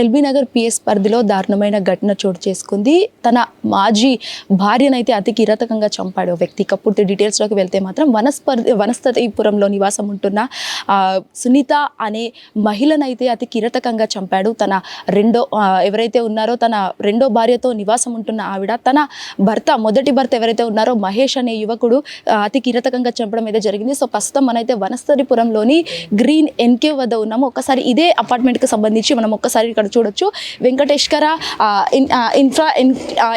LB Nagar PS పరిధిలో దారుణమైన ఘటన చోటు చేసుకుంది. తన మాజీ భార్యనైతే అతి కిరాతకంగా చంపాడు వ్యక్తి. పూర్తి డీటెయిల్స్లోకి వెళ్తే మాత్రం వనస్థలిపురంలో నివాసం ఉంటున్న సునీత అనే మహిళనైతే అతి కిరాతకంగా చంపాడు. తన ఎవరైతే ఉన్నారో తన రెండో భార్యతో నివాసం ఉంటున్న ఆవిడ తన మొదటి భర్త ఎవరైతే ఉన్నారో మహేష్ అనే యువకుడు అతి కిరాతకంగా చంపడం అయితే జరిగింది. సో ప్రస్తుతం మనైతే వనస్థలిపురంలోని గ్రీన్ ఎన్కేవ్ వద్ద ఉన్నాము. ఒక్కసారి ఇదే అపార్ట్మెంట్కి సంబంధించి మనం ఒక్కసారి ఇక్కడ చూడొచ్చు. వెంకటేశ్వర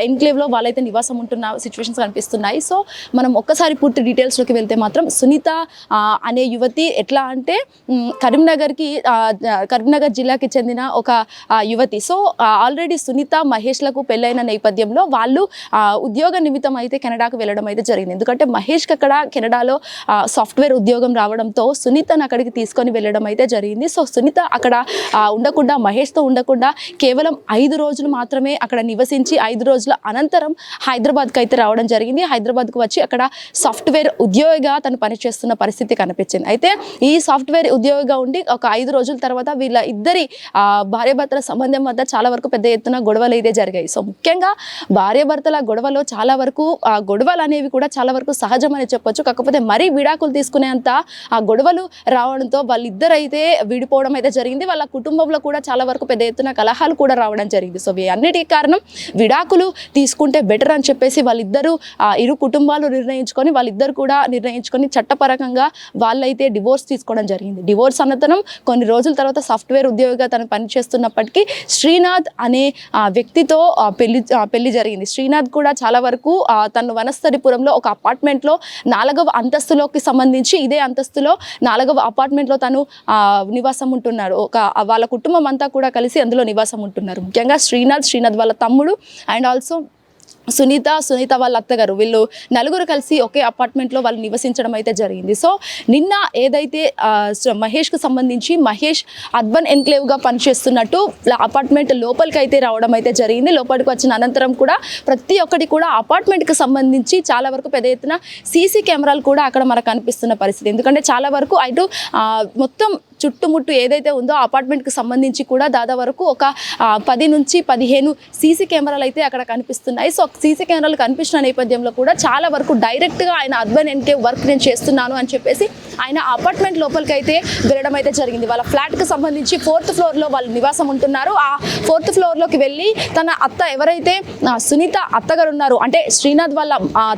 ఎన్క్లేవ్లో వాళ్ళైతే నివాసం ఉంటున్న సిచ్యువేషన్స్ కనిపిస్తున్నాయి. సో మనం ఒక్కసారి పూర్తి డీటెయిల్స్లోకి వెళ్తే మాత్రం సునీత అనే యువతి ఎట్లా అంటే కరీంనగర్ జిల్లాకి చెందిన ఒక యువతి. సో ఆల్రెడీ సునీత మహేష్లకు పెళ్ళైన నేపథ్యంలో వాళ్ళు ఉద్యోగ నిమిత్తం అయితే కెనడాకు వెళ్ళడం అయితే జరిగింది. ఎందుకంటే మహేష్కి అక్కడ కెనడాలో సాఫ్ట్వేర్ ఉద్యోగం రావడంతో సునీతను అక్కడికి తీసుకొని వెళ్ళడం అయితే జరిగింది. సో సునీత అక్కడ ఉండకుండా మహేష్తో ఉండకుండా కేవలం 5 రోజులు మాత్రమే అక్కడ నివసించి 5 రోజుల అనంతరం హైదరాబాద్కి అయితే రావడం జరిగింది. హైదరాబాద్కు వచ్చి అక్కడ సాఫ్ట్వేర్ ఉద్యోగిగా తను పనిచేస్తున్న పరిస్థితి కనిపించింది. అయితే ఈ సాఫ్ట్వేర్ ఉద్యోగిగా ఉండి ఒక 5 రోజుల తర్వాత వీళ్ళ ఇద్దరి భార్యాభర్తల సంబంధం వద్ద చాలా వరకు పెద్ద ఎత్తున గొడవలు అయితే జరిగాయి. సో ముఖ్యంగా భార్యాభర్తల గొడవలో చాలా వరకు గొడవలు అనేవి కూడా చాలా వరకు సహజమని చెప్పొచ్చు. కాకపోతే మరీ విడాకులు తీసుకునేంత ఆ గొడవలు రావడంతో వాళ్ళిద్దరు అయితే విడిపోవడం అయితే జరిగింది. వాళ్ళ కుటుంబంలో కూడా చాలా వరకు పెద్ద ఎత్తున కలహాలు కూడా రావడం జరిగింది. సో అన్నిటికీ కారణం విడాకులు తీసుకుంటే బెటర్ అని చెప్పేసి వాళ్ళిద్దరూ ఇరు కుటుంబాలు నిర్ణయించుకొని చట్టపరంగా వాళ్ళైతే డివోర్స్ తీసుకోవడం జరిగింది. డివోర్స్ అనంతరం కొన్ని రోజుల తర్వాత సాఫ్ట్వేర్ ఉద్యోగిగా తను పనిచేస్తున్నప్పటికీ శ్రీనాథ్ అనే వ్యక్తితో పెళ్లి జరిగింది. శ్రీనాథ్ కూడా చాలా వరకు తను వనస్థలిపురంలో ఒక అపార్ట్మెంట్లో 4వ అంతస్తులోకి సంబంధించి ఇదే అంతస్తులో 4వ అపార్ట్మెంట్లో తను నివాసం ఉంటున్నాడు. వాళ్ళ కుటుంబం అంతా కూడా కలిసి అందులో నివాసం ఉంటున్నారు. ముఖ్యంగా శ్రీనాథ్ వాళ్ళ తమ్ముడు అండ్ ఆల్సో సునీత వాళ్ళ అత్తగారు వీళ్ళు నలుగురు కలిసి ఒకే అపార్ట్మెంట్లో వాళ్ళు నివసించడం అయితే జరిగింది. సో నిన్న ఏదైతే మహేష్కు సంబంధించి మహేష్ అర్బన్ ఎన్క్లేవ్గా పనిచేస్తున్నట్టు అపార్ట్మెంట్ లోపలికి అయితే రావడం అయితే జరిగింది. లోపలికి వచ్చిన అనంతరం కూడా ప్రతి ఒక్కటి కూడా అపార్ట్మెంట్కి సంబంధించి చాలా వరకు పెద్ద ఎత్తున సీసీ కెమెరాలు కూడా అక్కడ మనకు కనిపిస్తున్న పరిస్థితి. ఎందుకంటే చాలా వరకు అటు మొత్తం చుట్టుముట్టు ఏదైతే ఉందో అపార్ట్మెంట్కి సంబంధించి కూడా దాదాపు వరకు ఒక 10 నుంచి 15 సీసీ కెమెరాలు అయితే అక్కడ కనిపిస్తున్నాయి. సో సీసీ కెమెరాలు కనిపించిన నేపథ్యంలో కూడా చాలా వరకు డైరెక్ట్గా ఆయన అర్బన్ ఎన్కేవ్ వర్క్ నేను చేస్తున్నాను అని చెప్పేసి ఆయన అపార్ట్మెంట్ లోపలికి అయితే వెళ్ళడం అయితే జరిగింది. వాళ్ళ ఫ్లాట్కి సంబంధించి 4th ఫ్లోర్లో వాళ్ళు నివాసం ఉంటున్నారు. ఆ 4th ఫ్లోర్లోకి వెళ్ళి తన అత్త ఎవరైతే సునీత అత్తగారు ఉన్నారు అంటే శ్రీనాథ్ వాళ్ళ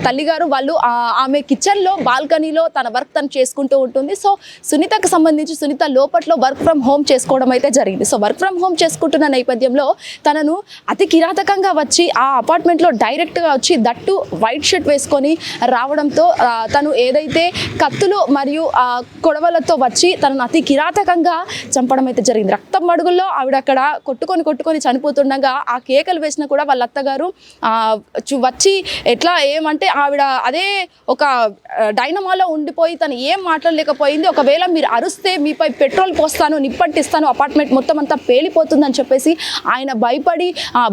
తల్లిగారు వాళ్ళు ఆమె కిచెన్లో బాల్కనీలో తన వర్క్ తను చేసుకుంటూ ఉంటుంది. సో సునీతకు సంబంధించి సునీత లోపట్లో వర్క్ ఫ్రమ్ హోమ్ చేసుకోవడం అయితే జరిగింది. సో వర్క్ ఫ్రమ్ హోమ్ చేసుకుంటున్న నేపథ్యంలో తనను అతి కిరాతకంగా వచ్చి ఆ అపార్ట్మెంట్లో డైరెక్ట్గా వచ్చి దట్టు వైట్ షర్ట్ వేసుకొని రావడంతో తను ఏదైతే కత్తులు మరియు కొడవలతో వచ్చి తనను అతి కిరాతకంగా చంపడం అయితే జరిగింది. రక్తం మడుగుల్లో ఆవిడ అక్కడ కొట్టుకొని చనిపోతుండగా ఆ కేకలు వేసినా కూడా వాళ్ళ అత్తగారు వచ్చి ఎట్లా ఏమంటే ఆవిడ అదే ఒక డైనమాలో ఉండిపోయి తను ఏం మాట్లాడలేకపోయింది. ఒకవేళ మీరు అరుస్తే మీపై పెట్రోల్ పోస్తాను నిప్పంటిస్తాను అపార్ట్మెంట్ మొత్తం అంతా పేలిపోతుందని చెప్పేసి ఆయన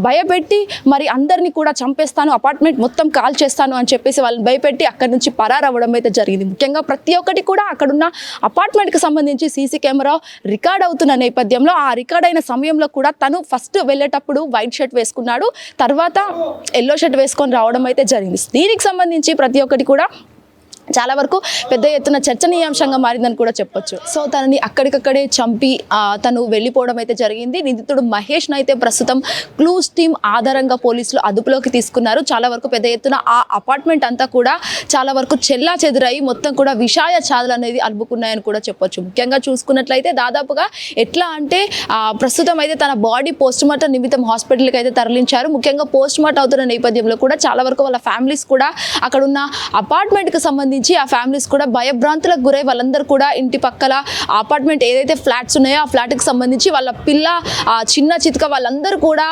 భయపెట్టి మరి అందరినీ కూడా చంపేస్తాను అపార్ట్మెంట్ మొత్తం కాల్ చేస్తాను అని చెప్పేసి వాళ్ళని భయపెట్టి అక్కడి నుంచి పరారవ్వడం అయితే జరిగింది. ముఖ్యంగా ప్రతి ఒక్కటి కూడా అక్కడున్న అపార్ట్మెంట్కి సంబంధించి సీసీ కెమెరా రికార్డ్ అవుతున్న నేపథ్యంలో ఆ రికార్డ్ అయిన సమయంలో కూడా తను ఫస్ట్ వెళ్ళేటప్పుడు వైట్ షర్ట్ వేసుకున్నాడు, తర్వాత ఎల్లో షర్ట్ వేసుకొని రావడం అయితే జరిగింది. దీనికి సంబంధించి ప్రతి ఒక్కటి కూడా చాలా వరకు పెద్ద ఎత్తున చర్చనీయాంశంగా మారిందని కూడా చెప్పొచ్చు. సో తనని అక్కడికక్కడే చంపి తను వెళ్ళిపోవడం అయితే జరిగింది. నిందితుడు మహేష్ను అయితే ప్రస్తుతం క్లూస్ టీమ్ ఆధారంగా పోలీసులు అదుపులోకి తీసుకున్నారు. చాలా వరకు పెద్ద ఎత్తున ఆ అపార్ట్మెంట్ అంతా కూడా చాలా వరకు చెల్లా చెదురై మొత్తం కూడా విషాయ చాదలు అనేది అలుపుకున్నాయని కూడా చెప్పొచ్చు. ముఖ్యంగా చూసుకున్నట్లయితే దాదాపుగా ఎట్లా అంటే ప్రస్తుతం అయితే తన బాడీ పోస్ట్మార్టం నిమిత్తం హాస్పిటల్కి అయితే తరలించారు. ముఖ్యంగా పోస్ట్మార్టం అవుతున్న నేపథ్యంలో కూడా చాలా వరకు వాళ్ళ ఫ్యామిలీస్ కూడా అక్కడున్న అపార్ట్మెంట్కి సంబంధించి ఆ ఫ్యామిలీస్ కూడా భయభ్రాంతులకు గురై వాళ్ళందరూ కూడా ఇంటి పక్కల అపార్ట్మెంట్ ఏదైతే ఫ్లాట్స్ ఉన్నాయో ఆ ఫ్లాట్కి సంబంధించి వాళ్ళ పిల్ల చిన్న చితక వాళ్ళందరూ కూడా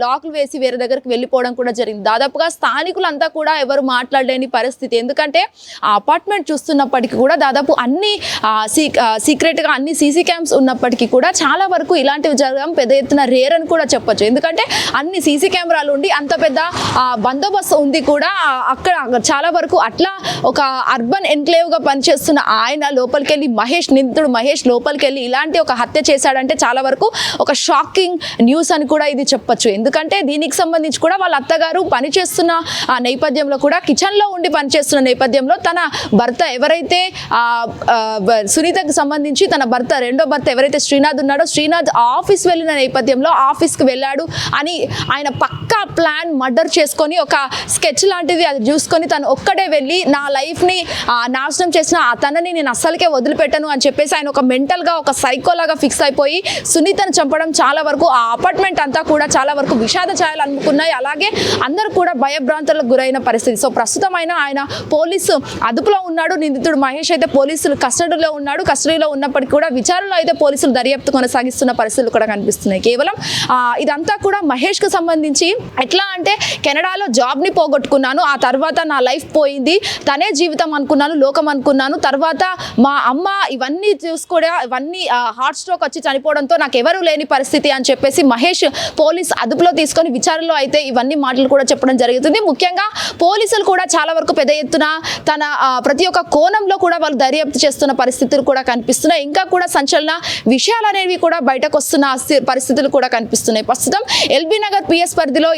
లాక్లు వేసి వేరే దగ్గరికి వెళ్ళిపోవడం కూడా జరిగింది. దాదాపుగా స్థానికులంతా కూడా ఎవరు మాట్లాడలేని పరిస్థితి. ఎందుకంటే ఆ అపార్ట్మెంట్ చూస్తున్నప్పటికీ కూడా దాదాపు అన్ని సీక్రెట్గా అన్ని సీసీ క్యామ్స్ ఉన్నప్పటికీ కూడా చాలా వరకు ఇలాంటివి జరగడం పెద్ద ఎత్తున రేర్ అని కూడా చెప్పొచ్చు. ఎందుకంటే అన్ని సీసీ కెమెరాలు ఉండి అంత పెద్ద బందోబస్తు ఉంది కూడా అక్కడ చాలా వరకు అట్లా ఒక అర్బన్ ఎన్క్లేవ్ గా పనిచేస్తున్న ఆయన లోపలికెళ్ళి నిందితుడు మహేష్ లోపలికెళ్ళి ఇలాంటి ఒక హత్య చేశాడంటే చాలా వరకు ఒక షాకింగ్ న్యూస్ అని కూడా ఇది చెప్పొచ్చు. ఎందుకంటే దీనికి సంబంధించి కూడా వాళ్ళ అత్తగారు పనిచేస్తున్న నేపథ్యంలో కూడా కిచెన్ లో ఉండి పనిచేస్తున్న నేపథ్యంలో తన భర్త ఎవరైతే సునీతకు సంబంధించి తన భర్త రెండో భర్త ఎవరైతే శ్రీనాథ్ ఉన్నాడో శ్రీనాథ్ ఆఫీస్ వెళ్ళిన నేపథ్యంలో ఆఫీస్కి వెళ్ళాడు అని ఆయన పక్కా ప్లాన్ మర్డర్ చేసుకొని ఒక స్కెచ్ లాంటిది అది చూసుకొని తను ఒక్కడే వెళ్ళి నా లైఫ్ని నాశనం చేసిన ఆ తనని నేను అస్సలకే వదిలిపెట్టను అని చెప్పేసి ఆయన ఒక మెంటల్గా ఒక సైకోలాగా ఫిక్స్ అయిపోయి సునీతను చంపడం చాలా వరకు ఆ అపార్ట్మెంట్ అంతా కూడా చాలా వరకు విషాద ఛాయలు అనుకున్నాయి. అలాగే అందరూ కూడా భయభ్రాంతులకు గురైన పరిస్థితి. సో ప్రస్తుతం ఆయన పోలీసు అదుపులో ఉన్నాడు. నిందితుడు మహేష్ అయితే పోలీసులు కస్టడీలో ఉన్నాడు. కస్టడీలో ఉన్నప్పటికీ కూడా విచారణలో అయితే పోలీసులు దర్యాప్తు కొనసాగిస్తున్న పరిస్థితులు కూడా కనిపిస్తున్నాయి. కేవలం ఇదంతా కూడా మహేష్కు సంబంధించి ఎట్లా అంటే కెనడాలో జాబ్ని పోగొట్టుకున్నాను, ఆ తర్వాత నా లైఫ్ పోయింది, తనే జీవితం అనుకున్నాను, లోకం అనుకున్నాను, తర్వాత మా అమ్మ ఇవన్నీ చూసుకోడా ఇవన్నీ హార్ట్ స్ట్రోక్ వచ్చి చనిపోవడంతో నాకు ఎవరు లేని పరిస్థితి అని చెప్పేసి మహేష్ పోలీస్ అదుపులో తీసుకొని విచారణలో అయితే ఇవన్నీ మాటలు కూడా చెప్పడం జరుగుతుంది. ముఖ్యంగా పోలీసులు కూడా చాలా వరకు పెద్ద ఎత్తున తన ప్రతి ఒక్క కోణంలో కూడా వాళ్ళు దర్యాప్తు చేస్తున్న పరిస్థితులు కూడా కనిపిస్తున్నాయి. ఇంకా కూడా సంచలన విషయాలు అనేవి కూడా బయటకు వస్తున్న పరిస్థితులు కూడా కనిపిస్తున్నాయి. ప్రస్తుతం ఎల్బీ నగర్ పిఎస్ పరిధిలో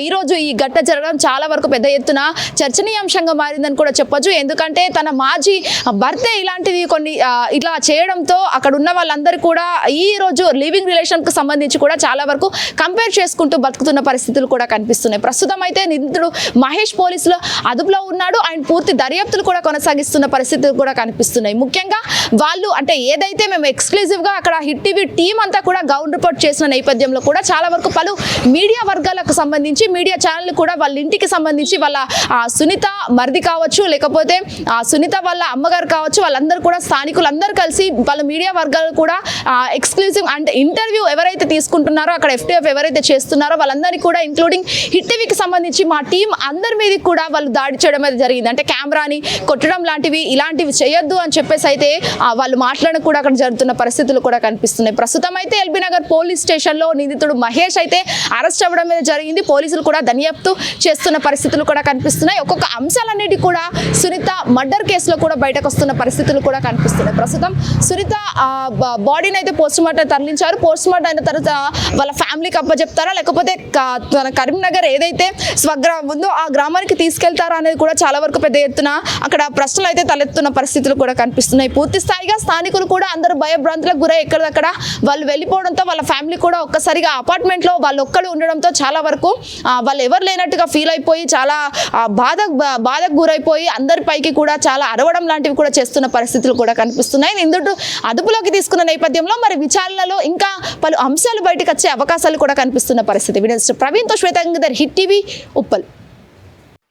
ఈ రోజు ఈ ఘటన జరగడం చాలా వరకు పెద్ద ఎత్తున చర్చనీయాంశంగా మారిందని కూడా చెప్పొచ్చు. ఎందుకంటే తన మాజీ భర్త ఇలాంటివి కొన్ని ఇట్లా చేయడంతో అక్కడ ఉన్న వాళ్ళందరూ కూడా ఈ రోజు లివింగ్ రిలేషన్ కు సంబంధించి కూడా చాలా వరకు కంపేర్ చేసుకుంటూ బతుకుతున్న పరిస్థితులు కూడా కనిపిస్తున్నాయి. ప్రస్తుతం అయితే నిందితుడు మహేష్ పోలీసులు అదుపులో ఉన్నాడు. ఆయన పూర్తి దర్యాప్తులు కూడా కొనసాగిస్తున్న పరిస్థితులు కూడా కనిపిస్తున్నాయి. ముఖ్యంగా వాళ్ళు అంటే ఏదైతే మేము ఎక్స్క్లూజివ్ గా అక్కడ హిట్ టీవీ టీం అంతా కూడా గ్రౌండ్ రిపోర్ట్ చేసిన నేపథ్యంలో కూడా చాలా వరకు పలు మీడియా వర్గాలకు సంబంధించి మీడియా ఛానల్ కూడా వాళ్ళ ఇంటికి సంబంధించి వాళ్ళ సునీత మరిది కావచ్చు, లేకపోతే సునీత వాళ్ళ అమ్మగారు కావచ్చు, వాళ్ళందరూ కూడా స్థానికులందరూ కలిసి వాళ్ళ మీడియా వర్గాలు కూడా ఎక్స్క్లూజివ్ అంటే ఇంటర్వ్యూ ఎవరైతే తీసుకుంటున్నారో అక్కడ FTF ఎవరైతే చేస్తున్నారో వాళ్ళందరినీ కూడా ఇంక్లూడింగ్ హిట్ టీవీకి సంబంధించి మా టీం అందరి మీద కూడా వాళ్ళు దాడి చేయడం అయితే జరిగింది. అంటే కెమెరాని కొట్టడం లాంటివి ఇలాంటివి చేయొద్దు అని చెప్పేసి అయితే వాళ్ళు మాట్లాడడం కూడా అక్కడ జరుగుతున్న పరిస్థితులు కూడా కనిపిస్తున్నాయి. ప్రస్తుతం అయితే ఎల్బీ నగర్ పోలీస్ స్టేషన్లో నిందితుడు మహేష్ అయితే అరెస్ట్ అవ్వడం మీద జరిగింది. పోలీసులు కూడా దర్యాప్తు చేస్తున్న పరిస్థితులు కూడా కనిపిస్తున్నాయి. ఒక్కొక్క అంశాలన్నిటి కూడా సునీత మర్డర్ కేసులో కూడా బయటకు వస్తున్న పరిస్థితులు కూడా కనిపిస్తున్నాయి. ప్రస్తుతం సునీత బాడీని అయితే పోస్ట్ మార్టం తరలించారు. పోస్ట్ మార్టం అయిన తర్వాత వాళ్ళ ఫ్యామిలీకి అప్పచెప్తారా లేకపోతే కరీంనగర్ ఏదైతే స్వగ్రామం ఉందో ఆ గ్రామానికి తీసుకెళ్తారా అనేది కూడా చాలా వరకు పెద్ద ఎత్తున అక్కడ ప్రశ్నలు అయితే తలెత్తున్న పరిస్థితులు కూడా కనిపిస్తున్నాయి. పూర్తి స్థాయిగా స్థానికులు కూడా అందరూ భయభ్రాంతులకు గురై ఎక్కడక్కడ వాళ్ళు వెళ్ళిపోవడంతో వాళ్ళ ఫ్యామిలీ కూడా ఒక్కసారిగా అపార్ట్మెంట్ లో వాళ్ళు ఒక్కడు ఉండడంతో చాలా వరకు వాళ్ళు ఎవరు లేనట్టుగా ఫీల్ అయిపోయి చాలా బాధకు గురైపోయి అందరి పైకి కూడా చాలా అరవడం లాంటివి కూడా చేస్తున్న పరిస్థితులు కూడా కనిపిస్తున్నాయి. నిందితుడు అదుపులోకి తీసుకున్న నేపథ్యంలో మరి విచారణలో ఇంకా పలు అంశాలు బయటకు వచ్చే అవకాశాలు కూడా కనిపిస్తున్న పరిస్థితి. ప్రవీణ్ తో శ్వేతంగర్, hit TV, Uppal.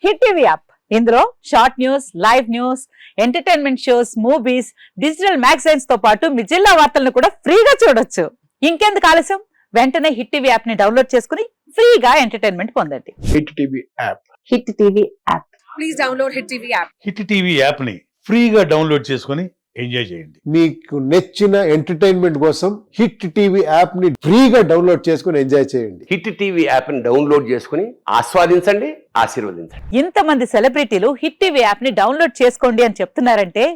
Hit TV app, ఇందులో short news, live news, entertainment shows, movies, digital magazines తో పాటు మీ జిల్లా వార్తలను కూడా ఫ్రీగా చూడొచ్చు. ఇంకెందుకు ఆలస్యం, వెంటనే హిట్ టీవీ యాప్ ని డౌన్లోడ్ చేసుకుని ఫ్రీగా ఎంటర్టైన్మెంట్ పొందండి. Hit TV app. Hit TV app. Please download hit TV app. Hit TV app ని ఫ్రీగా డౌన్లోడ్ చేసుకుని ఎంజాయ్ చేయండి. మీకు నచ్చిన ఎంటర్టైన్మెంట్ కోసం హిట్ టీవీ యాప్ ని ఫ్రీగా డౌన్లోడ్ చేసుకుని ఎంజాయ్ చేయండి. హిట్ టీవీ యాప్ ని డౌన్లోడ్ చేసుకుని ఆస్వాదించండి, ఆశీర్వదించండి. ఇంతమంది సెలబ్రిటీలు హిట్ టీవీ యాప్ ని డౌన్లోడ్ చేసుకోండి అని చెప్తున్నారంటే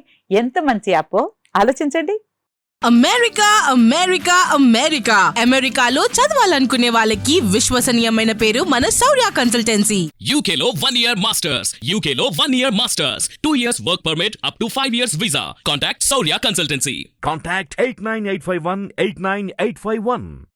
ఎంత మంచి యాప్ ఆలోచించండి. అమెరికా అమెరికా అమెరికా అమెరికాలో చదవాలనుకునే వాళ్ళకి విశ్వసనీయమైన పేరు మన శౌర్య కన్సల్టెన్సీ. UK లో 1 year masters, UK లో 1 year masters, 2 years work permit up to 5 years visa. Contact Saurya Consultancy. Contact 89851 89851.